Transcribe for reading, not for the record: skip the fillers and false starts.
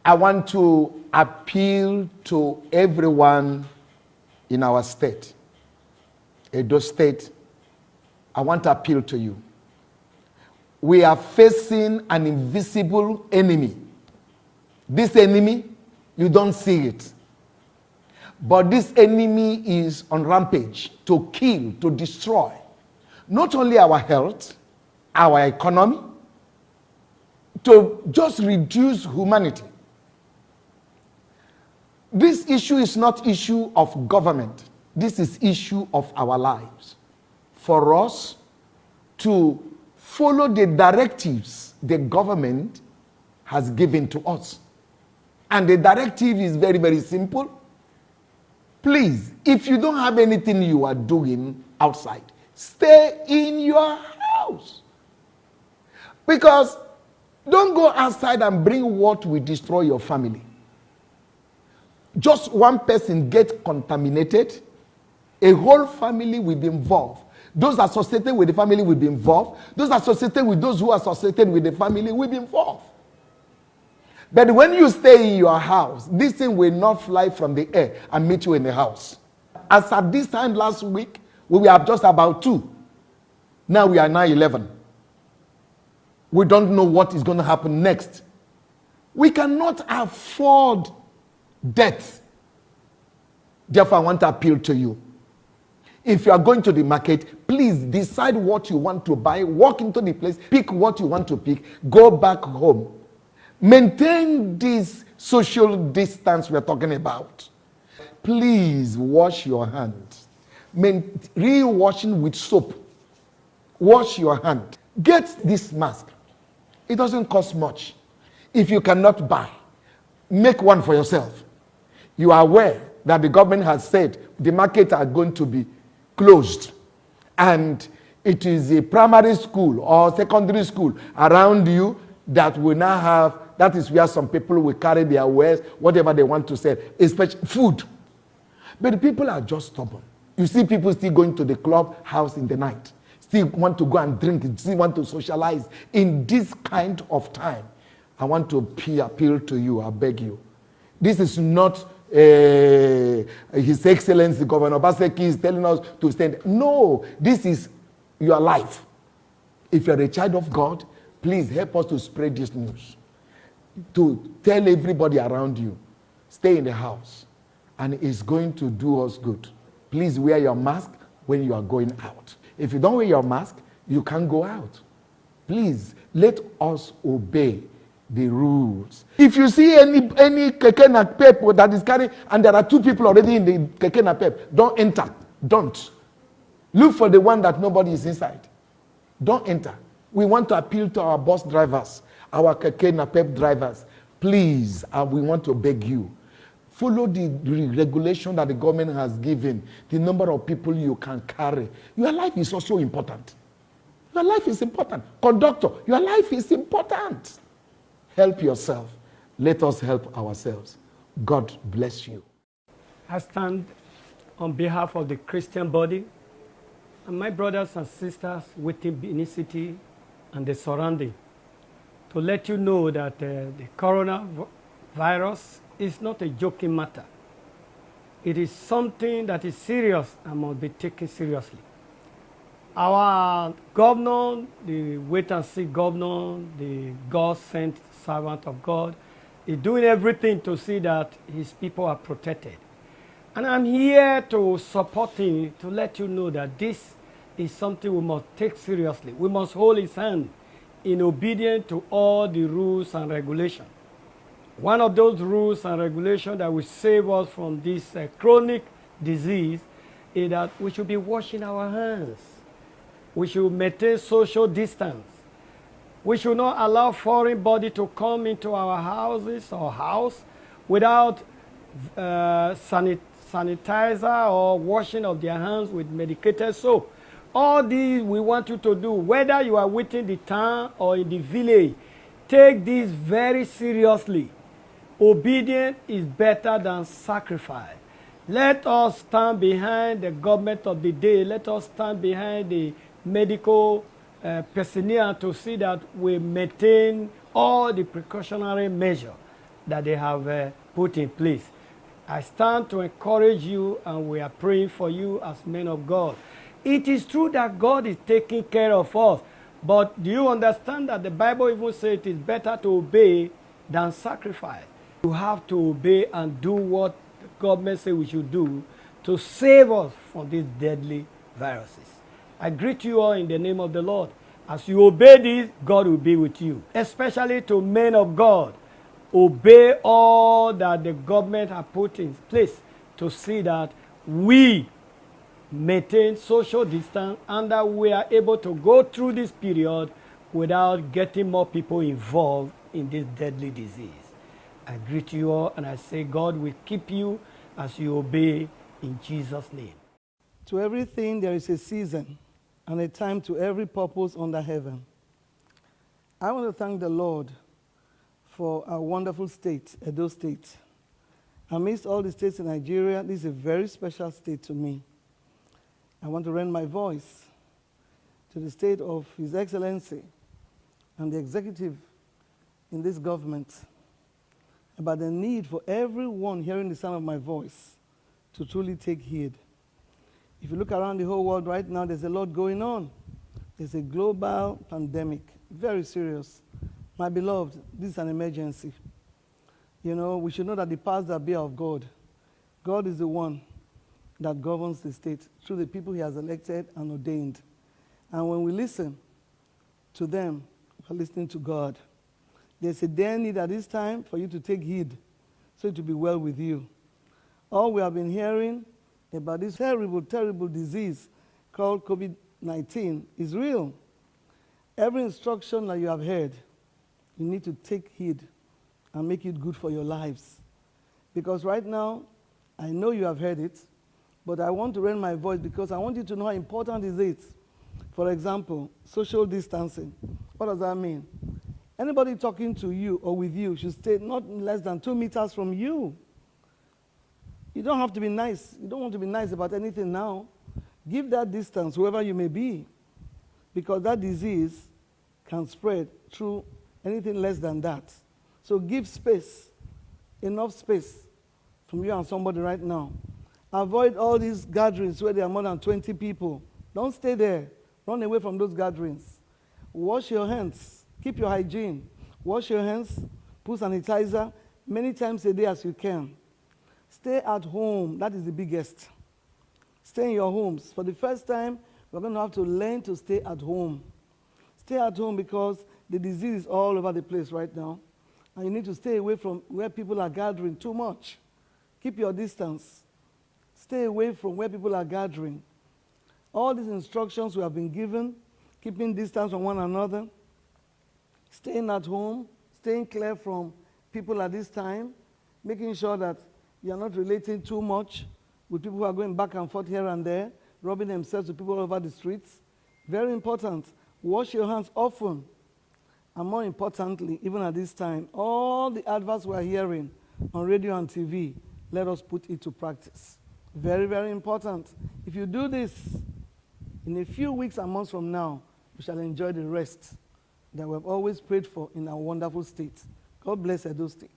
I want to appeal to everyone in our state, Edo State. I want to appeal to you. We are facing an invisible enemy. This enemy, you don't see it. But this enemy is on rampage to kill, to destroy, not only our health, our economy, to just reduce humanity. This issue is not issue of government. This is issue of our lives. For us to follow the directives the government has given to us. And the directive is very, very simple. Please, if you don't have anything you are doing outside, stay in your house. Because don't go outside and bring what will destroy your family. Just one person get contaminated, a whole family will be involved. Those associated with the family will be involved. Those associated with those who are associated with the family will be involved. But when you stay in your house, this thing will not fly from the air and meet you in the house. As at this time last week, we were just about 2. Now we are now 11. We don't know what is going to happen next. We cannot afford death. Therefore, I want to appeal to you. If you are going to the market, please decide what you want to buy, walk into the place, pick what you want to pick, go back home. Maintain this social distance we're talking about. Please wash your hands. Re-washing with soap. Wash your hand. Get this mask. It doesn't cost much. If you cannot buy, make one for yourself. You are aware that the government has said the markets are going to be closed. And it is a primary school or secondary school around you that will now have, that is where some people will carry their wares, whatever they want to sell, especially food. But the people are just stubborn. You see people still going to the club house in the night, still want to go and drink, still want to socialize. In this kind of time, I want to appeal to you, I beg you. This is not His Excellency Governor Obaseki is telling us to stand. No, this is your life. If you're a child of God, please help us to spread this news. To tell everybody around you, stay in the house. And it's going to do us good. Please wear your mask when you are going out. If you don't wear your mask, you can't go out. Please, let us obey the rules. If you see any keke napep that is carrying, and there are 2 people already in the keke napep, don't enter. Don't. Look for the one that nobody is inside. Don't enter. We want to appeal to our bus drivers, our keke napep drivers. Please, we want to beg you. Follow the regulation that the government has given, the number of people you can carry. Your life is also important. Your life is important. Conductor, your life is important. Help yourself. Let us help ourselves. God bless you. I stand on behalf of the Christian body and my brothers and sisters within Benin City and the surrounding to let you know that the coronavirus is not a joking matter. It is something that is serious and must be taken seriously. Our governor, the wait-and-see governor, the God-sent servant of God, is doing everything to see that his people are protected. And I'm here to support him, to let you know that this is something we must take seriously. We must hold his hand in obedience to all the rules and regulations. One of those rules and regulations that will save us from this chronic disease is that we should be washing our hands. We should maintain social distance. We should not allow foreign body to come into our houses or house without sanitizer or washing of their hands with medicated soap. All these we want you to do, whether you are within the town or in the village. Take this very seriously. Obedience is better than sacrifice. Let us stand behind the government of the day. Let us stand behind the medical personnel to see that we maintain all the precautionary measures. that they have put in place. I stand to encourage you, and we are praying for you as men of God. It is true that God is taking care of us, but do you understand that the Bible even says it is better to obey than sacrifice? You have to obey and do what the government says we should do to save us from these deadly viruses. I greet you all in the name of the Lord. As you obey this, God will be with you, especially to men of God. Obey all that the government has put in place to see that we maintain social distance and that we are able to go through this period without getting more people involved in this deadly disease. I greet you all and I say God will keep you as you obey in Jesus' name. To everything there is a season and a time to every purpose under heaven. I want to thank the Lord for our wonderful state, Edo State. Amidst all the states in Nigeria, this is a very special state to me. I want to lend my voice to the state of His Excellency and the executive in this government about the need for everyone hearing the sound of my voice to truly take heed. If you look around the whole world right now, there's a lot going on. There's a global pandemic, very serious. My beloved, this is an emergency. You know, we should know that the powers that be of God. God is the one that governs the state through the people He has elected and ordained. And when we listen to them, we're listening to God. There's a dire need at this time for you to take heed so it will be well with you. All we have been hearing about this terrible, terrible disease called COVID-19 is real. Every instruction that you have heard, you need to take heed and make it good for your lives. Because right now, I know you have heard it, but I want to raise my voice because I want you to know how important is it. For example, social distancing. What does that mean? Anybody talking to you or with you should stay not less than 2 meters from you. You don't have to be nice. You don't want to be nice about anything now. Give that distance, whoever you may be, because that disease can spread through anything less than that. So give space, enough space from you and somebody right now. Avoid all these gatherings where there are more than 20 people. Don't stay there. Run away from those gatherings. Wash your hands. Keep your hygiene. Wash your hands. Put sanitizer many times a day as you can. Stay at home. That is the biggest. Stay in your homes. For the first time, we're going to have to learn to stay at home. Stay at home because the disease is all over the place right now. And you need to stay away from where people are gathering too much. Keep your distance. Stay away from where people are gathering. All these instructions we have been given, keeping distance from one another, staying at home, staying clear from people at this time, making sure that you are not relating too much with people who are going back and forth here and there, rubbing themselves with people all over the streets. Very important. Wash your hands often. And more importantly, even at this time, all the adverts we are hearing on radio and TV, let us put it to practice. Very, very important. If you do this, in a few weeks and months from now, we shall enjoy the rest that we have always prayed for in our wonderful state. God bless Edo State.